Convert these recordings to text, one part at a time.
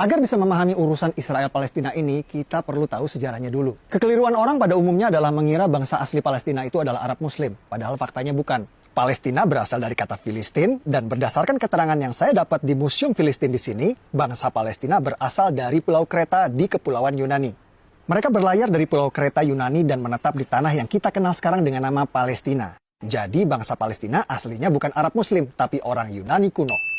Agar bisa memahami urusan Israel-Palestina ini, kita perlu tahu sejarahnya dulu. Kekeliruan orang pada umumnya adalah mengira bangsa asli Palestina itu adalah Arab Muslim, padahal faktanya bukan. Palestina berasal dari kata Filistin, dan berdasarkan keterangan yang saya dapat di Museum Filistin di sini, bangsa Palestina berasal dari Pulau Kreta di Kepulauan Yunani. Mereka berlayar dari Pulau Kreta Yunani dan menetap di tanah yang kita kenal sekarang dengan nama Palestina. Jadi bangsa Palestina aslinya bukan Arab Muslim, tapi orang Yunani kuno.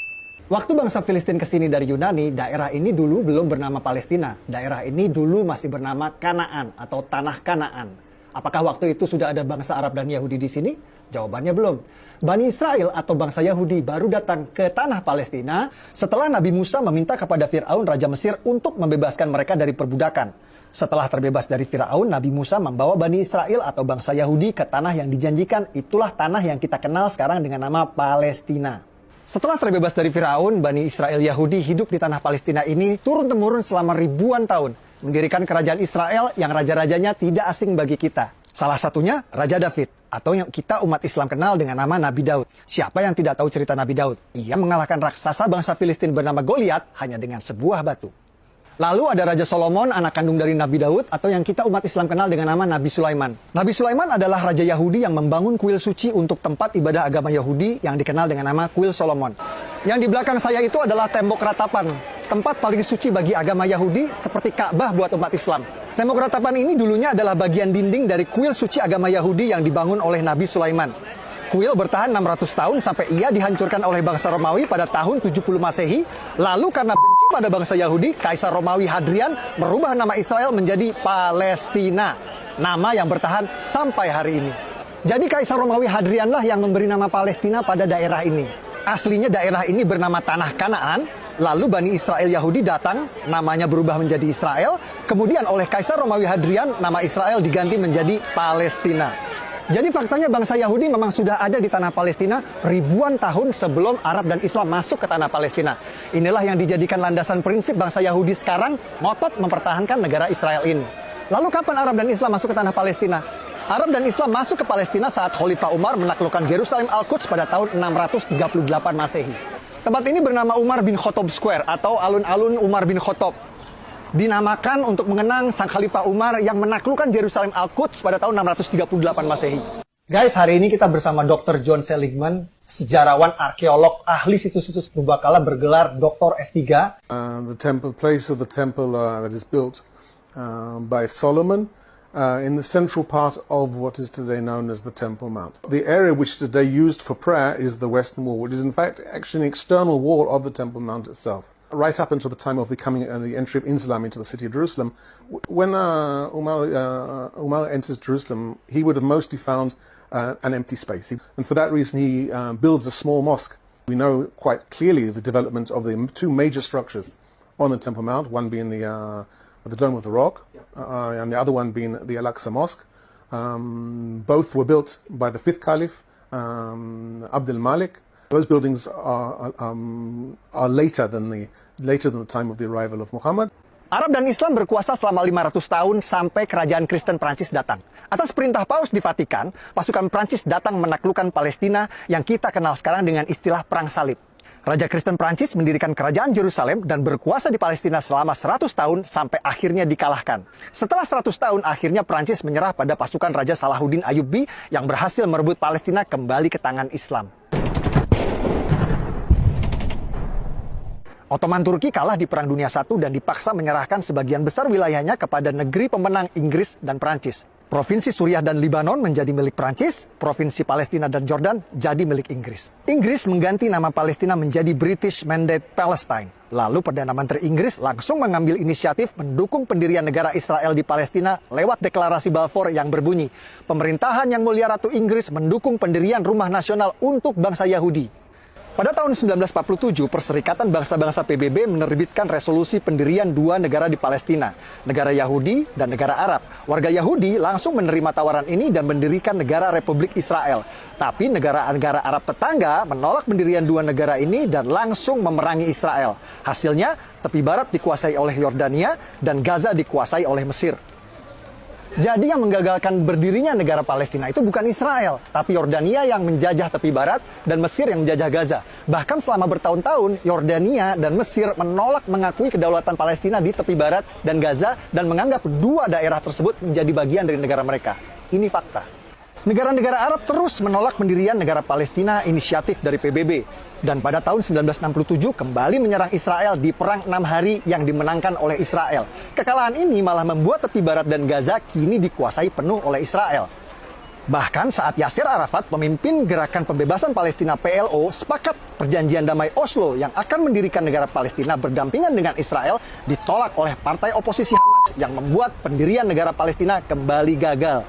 Waktu bangsa Filistin kesini dari Yunani, daerah ini dulu belum bernama Palestina. Daerah ini dulu masih bernama Kanaan atau Tanah Kanaan. Apakah waktu itu sudah ada bangsa Arab dan Yahudi di sini? Jawabannya belum. Bani Israel atau bangsa Yahudi baru datang ke tanah Palestina setelah Nabi Musa meminta kepada Fir'aun Raja Mesir untuk membebaskan mereka dari perbudakan. Setelah terbebas dari Fir'aun, Nabi Musa membawa Bani Israel atau bangsa Yahudi ke tanah yang dijanjikan. Itulah tanah yang kita kenal sekarang dengan nama Palestina. Setelah terbebas dari Fir'aun, Bani Israel Yahudi hidup di tanah Palestina ini turun-temurun selama ribuan tahun. Mendirikan kerajaan Israel yang raja-rajanya tidak asing bagi kita. Salah satunya Raja David, atau yang kita umat Islam kenal dengan nama Nabi Daud. Siapa yang tidak tahu cerita Nabi Daud? Ia mengalahkan raksasa bangsa Filistin bernama Goliat hanya dengan sebuah batu. Lalu ada Raja Solomon, anak kandung dari Nabi Daud, atau yang kita umat Islam kenal dengan nama Nabi Sulaiman. Nabi Sulaiman adalah Raja Yahudi yang membangun kuil suci untuk tempat ibadah agama Yahudi yang dikenal dengan nama Kuil Solomon. Yang di belakang saya itu adalah tembok ratapan, tempat paling suci bagi agama Yahudi seperti Ka'bah buat umat Islam. Tembok ratapan ini dulunya adalah bagian dinding dari kuil suci agama Yahudi yang dibangun oleh Nabi Sulaiman. Kuil bertahan 600 tahun sampai ia dihancurkan oleh bangsa Romawi pada tahun 70 Masehi. Lalu karena benci pada bangsa Yahudi, Kaisar Romawi Hadrian merubah nama Israel menjadi Palestina. Nama yang bertahan sampai hari ini. Jadi Kaisar Romawi Hadrianlah yang memberi nama Palestina pada daerah ini. Aslinya daerah ini bernama Tanah Kanaan. Lalu Bani Israel Yahudi datang, namanya berubah menjadi Israel. Kemudian oleh Kaisar Romawi Hadrian, nama Israel diganti menjadi Palestina. Jadi faktanya bangsa Yahudi memang sudah ada di tanah Palestina ribuan tahun sebelum Arab dan Islam masuk ke tanah Palestina. Inilah yang dijadikan landasan prinsip bangsa Yahudi sekarang ngotot mempertahankan negara Israel ini. Lalu kapan Arab dan Islam masuk ke tanah Palestina? Arab dan Islam masuk ke Palestina saat Khalifah Umar menaklukkan Yerusalem Al-Quds pada tahun 638 Masehi. Tempat ini bernama Umar bin Khattab Square atau alun-alun Umar bin Khattab. Dinamakan untuk mengenang Sang Khalifah Umar yang menaklukkan Yerusalem Al-Quds pada tahun 638 Masehi. Guys, hari ini kita bersama Dr. John Seligman, sejarawan, arkeolog, ahli situs-situs purbakala bergelar Dr. S3. The place of the temple that is built by Solomon in the central part of what is today known as the Temple Mount. The area which today used for prayer is the Western Wall, which is in fact actually an external wall of the Temple Mount itself. Right up until the time of the entry of Islam into the city of Jerusalem, when Umar enters Jerusalem, he would have mostly found an empty space. And for that reason, he builds a small mosque. We know quite clearly the development of the two major structures on the Temple Mount, one being the Dome of the Rock, and the other one being the Al-Aqsa Mosque. Both were built by the fifth Caliph, Abdul Malik. Those buildings are later than the time of the arrival of Muhammad. Arab dan Islam berkuasa selama 500 tahun sampai kerajaan Kristen Prancis datang. Atas perintah Paus di Vatikan, pasukan Prancis datang menaklukkan Palestina yang kita kenal sekarang dengan istilah Perang Salib. Raja Kristen Prancis mendirikan kerajaan Yerusalem dan berkuasa di Palestina selama 100 tahun sampai akhirnya dikalahkan. Setelah 100 tahun, akhirnya Prancis menyerah pada pasukan Raja Salahuddin Ayyubi yang berhasil merebut Palestina kembali ke tangan Islam. Ottoman Turki kalah di Perang Dunia I dan dipaksa menyerahkan sebagian besar wilayahnya kepada negeri pemenang Inggris dan Prancis. Provinsi Suriah dan Libanon menjadi milik Prancis, Provinsi Palestina dan Jordan jadi milik Inggris. Inggris mengganti nama Palestina menjadi British Mandate Palestine. Lalu Perdana Menteri Inggris langsung mengambil inisiatif mendukung pendirian negara Israel di Palestina lewat deklarasi Balfour yang berbunyi, "Pemerintahan Yang Mulia Ratu Inggris mendukung pendirian rumah nasional untuk bangsa Yahudi." Pada tahun 1947, Perserikatan Bangsa-Bangsa PBB menerbitkan resolusi pendirian dua negara di Palestina, negara Yahudi dan negara Arab. Warga Yahudi langsung menerima tawaran ini dan mendirikan negara Republik Israel. Tapi negara-negara Arab tetangga menolak pendirian dua negara ini dan langsung memerangi Israel. Hasilnya, tepi barat dikuasai oleh Yordania dan Gaza dikuasai oleh Mesir. Jadi yang menggagalkan berdirinya negara Palestina itu bukan Israel, tapi Yordania yang menjajah tepi barat dan Mesir yang menjajah Gaza. Bahkan selama bertahun-tahun, Yordania dan Mesir menolak mengakui kedaulatan Palestina di tepi barat dan Gaza dan menganggap dua daerah tersebut menjadi bagian dari negara mereka. Ini fakta. Negara-negara Arab terus menolak pendirian negara Palestina inisiatif dari PBB. Dan pada tahun 1967 kembali menyerang Israel di Perang 6 Hari yang dimenangkan oleh Israel. Kekalahan ini malah membuat tepi barat dan Gaza kini dikuasai penuh oleh Israel. Bahkan saat Yasser Arafat, pemimpin gerakan pembebasan Palestina PLO, sepakat perjanjian damai Oslo yang akan mendirikan negara Palestina berdampingan dengan Israel ditolak oleh partai oposisi Hamas yang membuat pendirian negara Palestina kembali gagal.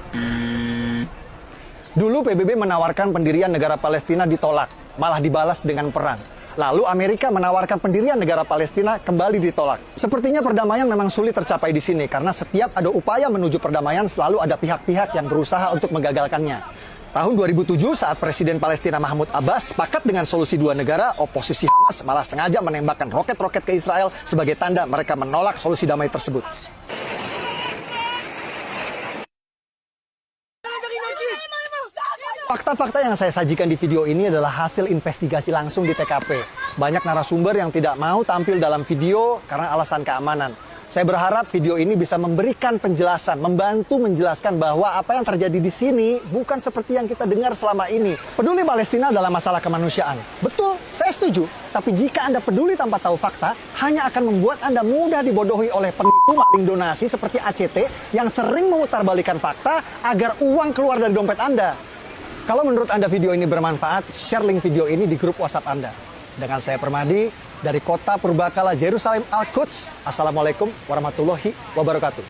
Dulu PBB menawarkan pendirian negara Palestina ditolak, malah dibalas dengan perang. Lalu Amerika menawarkan pendirian negara Palestina kembali ditolak. Sepertinya perdamaian memang sulit tercapai di sini karena setiap ada upaya menuju perdamaian selalu ada pihak-pihak yang berusaha untuk menggagalkannya. Tahun 2007 saat Presiden Palestina Mahmud Abbas sepakat dengan solusi dua negara, oposisi Hamas malah sengaja menembakkan roket-roket ke Israel sebagai tanda mereka menolak solusi damai tersebut. Fakta-fakta yang saya sajikan di video ini adalah hasil investigasi langsung di TKP. Banyak narasumber yang tidak mau tampil dalam video karena alasan keamanan. Saya berharap video ini bisa memberikan penjelasan, membantu menjelaskan bahwa apa yang terjadi di sini bukan seperti yang kita dengar selama ini. Peduli Palestina adalah masalah kemanusiaan. Betul, saya setuju. Tapi jika Anda peduli tanpa tahu fakta, hanya akan membuat Anda mudah dibodohi oleh penipu maling donasi seperti ACT yang sering memutarbalikkan fakta agar uang keluar dari dompet Anda. Kalau menurut Anda video ini bermanfaat, share link video ini di grup WhatsApp Anda. Dengan saya Permadi, dari kota Purbakala, Yerusalem, Al-Quds. Assalamualaikum warahmatullahi wabarakatuh.